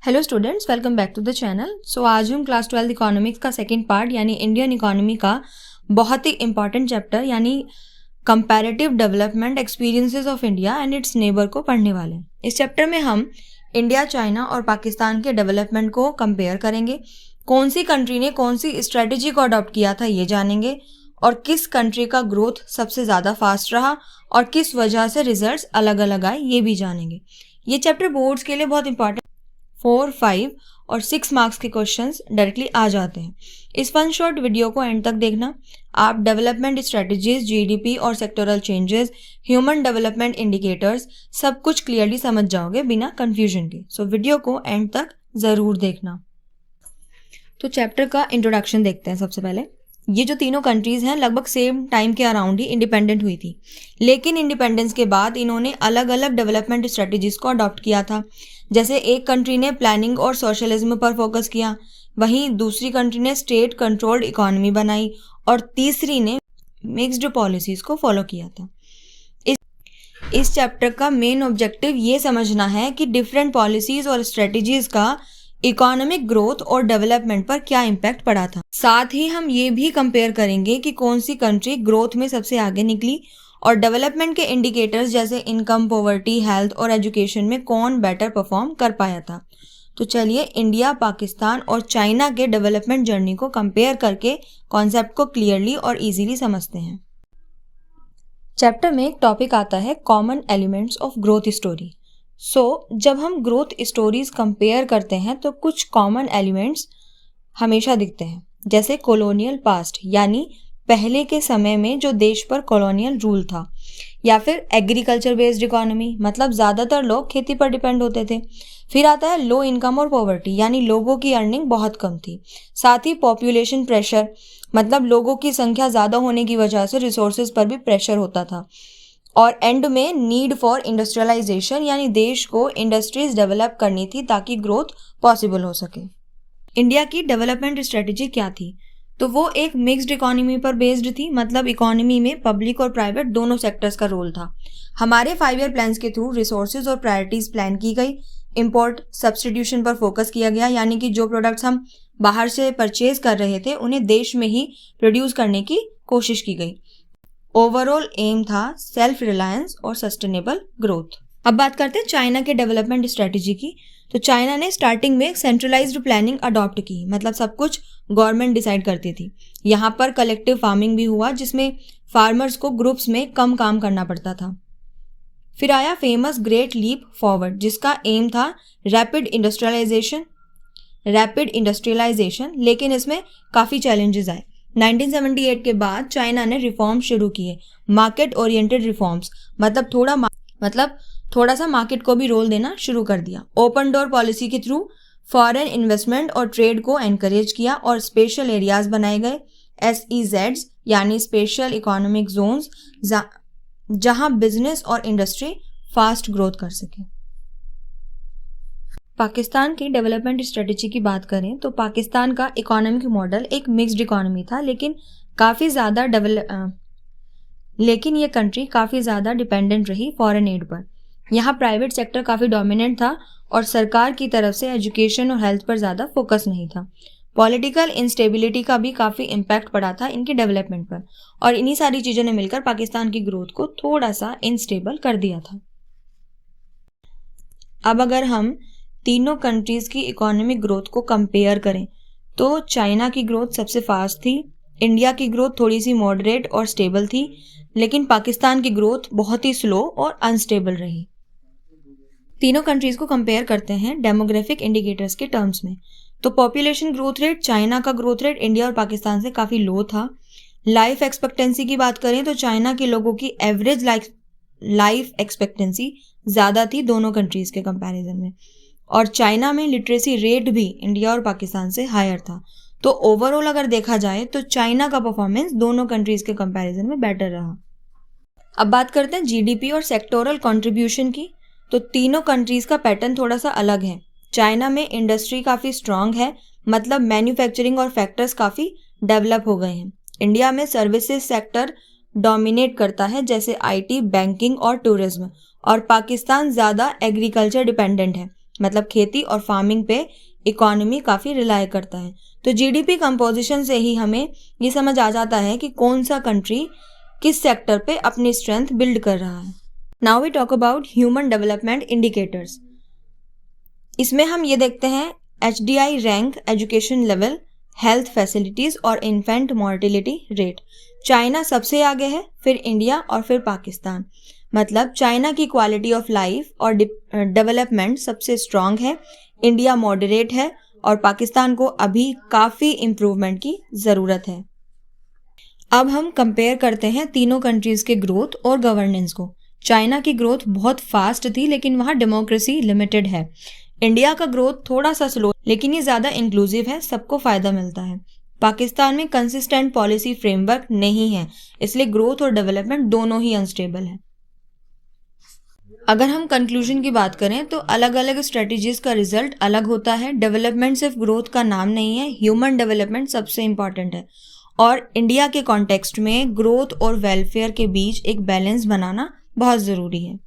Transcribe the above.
Hello students, welcome back to the channel. So आज हम class 12 economics का second part यानी इंडियन इकोनॉमी का बहुत ही इंपॉर्टेंट चैप्टर यानी comparative development experiences of India and its neighbour को पढ़ने वाले हैं। इस चैप्टर में हम इंडिया, चाइना और पाकिस्तान के डेवलपमेंट को कंपेयर करेंगे। कौन सी कंट्री ने कौन सी स्ट्रेटेजी को अडॉप्ट किया था ये जानेंगे, और किस कंट्री का ग्रोथ सबसे ज़्यादा फास्ट रहा और किस वजह से रिजल्ट्स अलग अलग आए ये भी जानेंगे। ये चैप्टर बोर्ड्स के लिए बहुत इंपॉर्टेंट 4, 5 और 6 मार्क्स के क्वेश्चंस डायरेक्टली आ जाते हैं। इस वन शॉट वीडियो को एंड तक देखना। आप डेवलपमेंट स्ट्रेटजीज, जीडीपी और sectoral changes, human development indicators सब कुछ क्लियरली समझ जाओगे बिना कंफ्यूजन के। सो वीडियो को एंड तक ज़रूर देखना। तो चैप्टर का इंट्रोडक्शन देखते हैं। सबसे पहले ये जो तीनों कंट्रीज़ हैं लगभग सेम टाइम के अराउंड ही इंडिपेंडेंट हुई थी, लेकिन इंडिपेंडेंस के बाद इन्होंने अलग अलग डेवलपमेंट स्ट्रेटजीज को अडॉप्ट किया था। जैसे एक कंट्री ने प्लानिंग और सोशलिज्म पर फोकस किया, वहीं दूसरी कंट्री ने स्टेट कंट्रोल्ड इकोनॉमी बनाई और तीसरी ने मिक्स्ड पॉलिसीज़ को फॉलो किया था। इस चैप्टर का मेन ऑब्जेक्टिव ये समझना है कि डिफरेंट पॉलिसीज़ और स्ट्रेटजीज़ का इकोनॉमिक ग्रोथ और डेवलपमेंट पर क्या इम्पैक्ट पड़ा था। साथ ही हम ये भी कंपेयर करेंगे कि कौन सी कंट्री ग्रोथ में सबसे आगे निकली और डेवलपमेंट के इंडिकेटर्स जैसे इनकम, पॉवर्टी, हेल्थ और एजुकेशन में कौन बेटर परफॉर्म कर पाया था। तो चलिए इंडिया, पाकिस्तान और चाइना के डेवलपमेंट जर्नी को कंपेयर करके कॉन्सेप्ट को क्लियरली और इजीली समझते हैं। चैप्टर में एक टॉपिक आता है common elements of growth story. जब हम ग्रोथ स्टोरीज कंपेयर करते हैं तो कुछ कॉमन एलिमेंट्स हमेशा दिखते हैं, जैसे कॉलोनियल पास्ट यानी पहले के समय में जो देश पर कॉलोनियल रूल था, या फिर एग्रीकल्चर बेस्ड इकोनॉमी मतलब ज़्यादातर लोग खेती पर डिपेंड होते थे। फिर आता है लो इनकम और पॉवर्टी यानी लोगों की अर्निंग बहुत कम थी। साथ ही पॉपुलेशन प्रेशर मतलब लोगों की संख्या ज़्यादा होने की वजह से रिसोर्सेज पर भी प्रेशर होता था। और एंड में नीड फॉर इंडस्ट्रियलाइजेशन यानी देश को इंडस्ट्रीज डेवलप करनी थी ताकि ग्रोथ पॉसिबल हो सके। इंडिया की डेवलपमेंट स्ट्रेटेजी क्या थी? तो वो एक मिक्स्ड इकोनॉमी पर बेस्ड थी, मतलब इकोनॉमी में पब्लिक और प्राइवेट दोनों सेक्टर्स का रोल था। हमारे 5 ईयर प्लान्स के थ्रू रिसोर्सेज और प्रायोरिटीज प्लान की गई। इंपोर्ट सब्सटीट्यूशन पर फोकस किया गया यानी कि जो प्रोडक्ट्स हम बाहर से परचेज कर रहे थे उन्हें देश में ही प्रोड्यूस करने की कोशिश की गई। ओवरऑल एम था सेल्फ रिलायंस और सस्टेनेबल ग्रोथ। अब बात करते हैं चाइना के डेवलपमेंट स्ट्रेटेजी की। तो चाइना ने स्टार्टिंग में सेंट्रलाइज्ड प्लानिंग अडॉप्ट की, मतलब सब कुछ गवर्नमेंट डिसाइड करती थी। यहाँ पर कलेक्टिव फार्मिंग भी हुआ जिसमें फार्मर्स को ग्रुप्स में कम काम करना पड़ता था। फिर आया फेमस ग्रेट लीप फॉरवर्ड जिसका एम था रैपिड इंडस्ट्रियलाइजेशन, लेकिन इसमें काफ़ी चैलेंजेस आए। 1978 के बाद चाइना ने रिफॉर्म शुरू किए, मार्केट ओरिएंटेड रिफॉर्म्स मतलब थोड़ा सा मार्केट को भी रोल देना शुरू कर दिया। ओपन डोर पॉलिसी के थ्रू फॉरेन इन्वेस्टमेंट और ट्रेड को एनकरेज किया और स्पेशल एरियाज बनाए गए, SEZs यानी स्पेशल इकोनॉमिक जोन्स, जहां बिजनेस और इंडस्ट्री फास्ट ग्रोथ कर सके। पाकिस्तान की डेवलपमेंट स्ट्रेटेजी की बात करें तो पाकिस्तान का इकोनॉमिक मॉडल एक मिक्स्ड इकोनॉमी था, लेकिन ये कंट्री काफ़ी ज़्यादा डिपेंडेंट रही फॉरेन एड पर। यहाँ प्राइवेट सेक्टर काफ़ी डोमिनेंट था और सरकार की तरफ से एजुकेशन और हेल्थ पर ज़्यादा फोकस नहीं था। पॉलिटिकल इंस्टेबिलिटी का भी काफ़ी इम्पैक्ट पड़ा था इनकी डेवलपमेंट पर, और इन्हीं सारी चीज़ों ने मिलकर पाकिस्तान की ग्रोथ को थोड़ा सा इनस्टेबल कर दिया था। अब अगर हम तीनों कंट्रीज़ की इकोनॉमिक ग्रोथ को कंपेयर करें तो चाइना की ग्रोथ सबसे फास्ट थी, इंडिया की ग्रोथ थोड़ी सी मॉडरेट और स्टेबल थी, लेकिन पाकिस्तान की ग्रोथ बहुत ही स्लो और अनस्टेबल रही। तीनों कंट्रीज़ को कंपेयर करते हैं डेमोग्राफिक इंडिकेटर्स के टर्म्स में। तो पॉपुलेशन ग्रोथ रेट चाइना का ग्रोथ रेट इंडिया और पाकिस्तान से काफ़ी लो था। लाइफ एक्सपेक्टेंसी की बात करें तो चाइना के लोगों की एवरेज लाइफ एक्सपेक्टेंसी ज़्यादा थी दोनों कंट्रीज़ के कंपैरिजन में, और चाइना में लिटरेसी रेट भी इंडिया और पाकिस्तान से हायर था। तो ओवरऑल अगर देखा जाए तो चाइना का परफॉर्मेंस दोनों कंट्रीज़ के कंपैरिजन में बेटर रहा। अब बात करते हैं जीडीपी और सेक्टोरल कंट्रीब्यूशन की। तो तीनों कंट्रीज़ का पैटर्न थोड़ा सा अलग है। चाइना में इंडस्ट्री काफ़ी स्ट्रांग है, मतलब मैन्युफैक्चरिंग और फैक्टर्स काफ़ी डेवलप हो गए हैं। इंडिया में सर्विसेज सेक्टर डोमिनेट करता है जैसे IT, बैंकिंग और टूरिज्म, और पाकिस्तान ज़्यादा एग्रीकल्चर डिपेंडेंट है। मतलब खेती और फार्मिंग पे इकोनॉमी काफ़ी रिलाय करता है। तो जीडीपी कंपोजिशन से ही हमें ये समझ आ जाता है कि कौन सा कंट्री किस सेक्टर पे अपनी स्ट्रेंथ बिल्ड कर रहा है। Now we talk about human development indicators. इसमें हम ये देखते हैं HDI rank, education level, health facilities और इन्फेंट मोर्टिलिटी रेट। चाइना सबसे आगे है, फिर इंडिया और फिर पाकिस्तान। मतलब चाइना की क्वालिटी ऑफ लाइफ और डेवलपमेंट सबसे स्ट्रांग है, इंडिया मॉडरेट है और पाकिस्तान को अभी काफ़ी इम्प्रूवमेंट की ज़रूरत है। अब हम कंपेयर करते हैं तीनों कंट्रीज़ के ग्रोथ और गवर्नेंस को। चाइना की ग्रोथ बहुत फास्ट थी लेकिन वहाँ डेमोक्रेसी लिमिटेड है। इंडिया का ग्रोथ थोड़ा सा स्लो लेकिन ये ज़्यादा इंक्लूसिव है, सबको फ़ायदा मिलता है। पाकिस्तान में कंसिस्टेंट पॉलिसी फ्रेमवर्क नहीं है, इसलिए ग्रोथ और डेवलपमेंट दोनों ही अनस्टेबल है। अगर हम कंक्लूजन की बात करें तो अलग अलग स्ट्रेटजीज का रिजल्ट अलग होता है। डेवलपमेंट सिर्फ ग्रोथ का नाम नहीं है, ह्यूमन डेवलपमेंट सबसे इम्पॉर्टेंट है और इंडिया के कॉन्टेक्स्ट में ग्रोथ और वेलफेयर के बीच एक बैलेंस बनाना बहुत ज़रूरी है।